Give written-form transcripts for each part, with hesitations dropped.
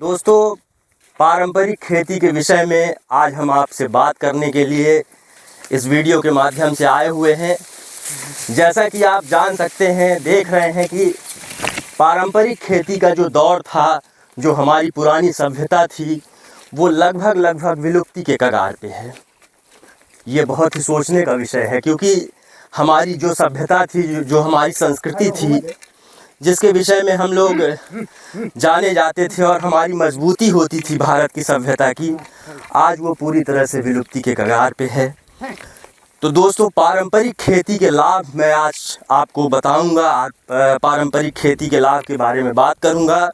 दोस्तों, पारंपरिक खेती के विषय में आज हम आपसे बात करने के लिए इस वीडियो के माध्यम से आए हुए हैं। जैसा कि आप जान सकते हैं, देख रहे हैं कि पारंपरिक खेती का जो दौर था, जो हमारी पुरानी सभ्यता थी, वो लगभग विलुप्ति के कगार पे है। ये बहुत ही सोचने का विषय है, क्योंकि हमारी जो सभ्यता थी, जो हमारी संस्कृति थी, जिसके विषय में हम लोग जाने जाते थे और हमारी मजबूती होती थी भारत की सभ्यता की, आज वो पूरी तरह से विलुप्ति के कगार पे है। तो दोस्तों, पारंपरिक खेती के लाभ मैं आज आपको बताऊंगा। पारंपरिक खेती के लाभ के बारे में बात करूंगा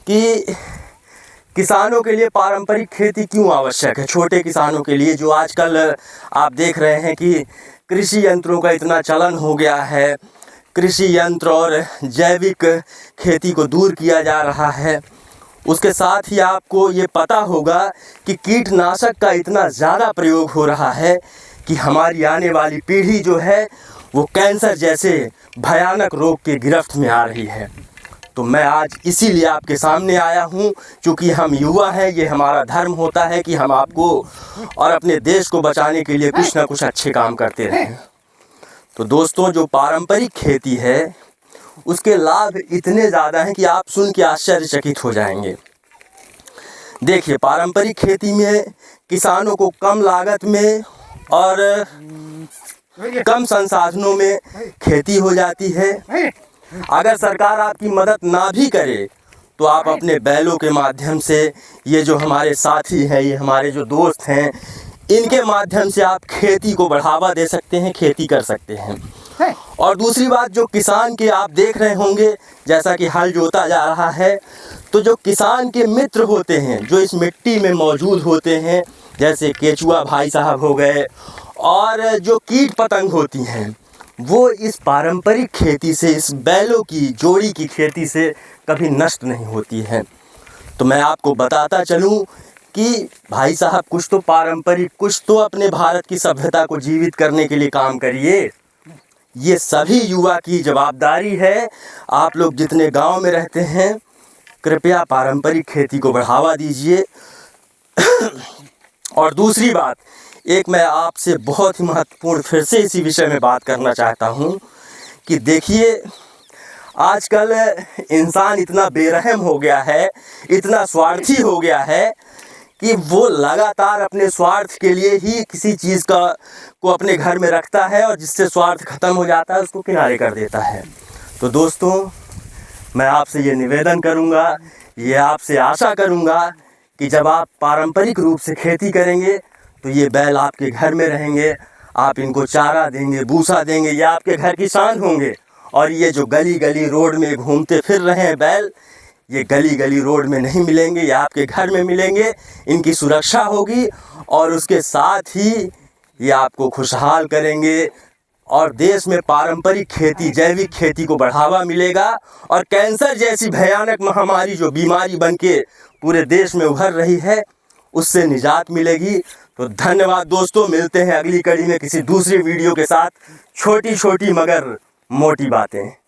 कि किसानों के लिए पारंपरिक खेती क्यों आवश्यक है। छोटे किसानों के लिए, जो आजकल आप देख रहे हैं कि कृषि यंत्रों का इतना चलन हो गया है, कृषि यंत्र और जैविक खेती को दूर किया जा रहा है। उसके साथ ही आपको ये पता होगा कि कीटनाशक का इतना ज़्यादा प्रयोग हो रहा है कि हमारी आने वाली पीढ़ी जो है वो कैंसर जैसे भयानक रोग के गिरफ्त में आ रही है। तो मैं आज इसीलिए आपके सामने आया हूँ, क्योंकि हम युवा हैं। ये हमारा धर्म होता है कि हम आपको और अपने देश को बचाने के लिए कुछ ना कुछ अच्छे काम करते रहें। तो दोस्तों, जो पारंपरिक खेती है उसके लाभ इतने ज़्यादा हैं कि आप सुन के आश्चर्यचकित हो जाएंगे। देखिए, पारंपरिक खेती में किसानों को कम लागत में और कम संसाधनों में खेती हो जाती है। अगर सरकार आपकी मदद ना भी करे तो आप अपने बैलों के माध्यम से, ये जो हमारे साथी हैं, ये हमारे जो दोस्त हैं, इनके माध्यम से आप खेती को बढ़ावा दे सकते हैं, खेती कर सकते हैं। और दूसरी बात, जो किसान के आप देख रहे होंगे, जैसा कि हल जोता जा रहा है, तो जो किसान के मित्र होते हैं, जो इस मिट्टी में मौजूद होते हैं, जैसे केचुआ भाई साहब हो गए, और जो कीट पतंग होती हैं, वो इस पारंपरिक खेती से, इस बैलों की जोड़ी की खेती से कभी नष्ट नहीं होती है। तो मैं आपको बताता चलूँ कि भाई साहब, कुछ तो पारंपरिक, कुछ तो अपने भारत की सभ्यता को जीवित करने के लिए काम करिए। ये सभी युवा की जवाबदारी है। आप लोग जितने गांव में रहते हैं, कृपया पारंपरिक खेती को बढ़ावा दीजिए। और दूसरी बात, एक मैं आपसे बहुत ही महत्वपूर्ण फिर से इसी विषय में बात करना चाहता हूँ कि देखिए, आजकल इंसान इतना बेरहम हो गया है, इतना स्वार्थी हो गया है कि वो लगातार अपने स्वार्थ के लिए ही किसी चीज़ को अपने घर में रखता है, और जिससे स्वार्थ ख़त्म हो जाता है उसको किनारे कर देता है। तो दोस्तों, मैं आपसे ये निवेदन करूँगा, ये आपसे आशा करूँगा कि जब आप पारंपरिक रूप से खेती करेंगे तो ये बैल आपके घर में रहेंगे, आप इनको चारा देंगे, भूसा देंगे, ये आपके घर की शान होंगे। और ये जो गली गली रोड में घूमते फिर रहे हैं बैल, ये गली गली रोड में नहीं मिलेंगे, ये आपके घर में मिलेंगे। इनकी सुरक्षा होगी और उसके साथ ही ये आपको खुशहाल करेंगे, और देश में पारंपरिक खेती, जैविक खेती को बढ़ावा मिलेगा, और कैंसर जैसी भयानक महामारी, जो बीमारी बन के पूरे देश में उभर रही है, उससे निजात मिलेगी। तो धन्यवाद दोस्तों, मिलते हैं अगली कड़ी में किसी दूसरी वीडियो के साथ। छोटी छोटी मगर मोटी बातें।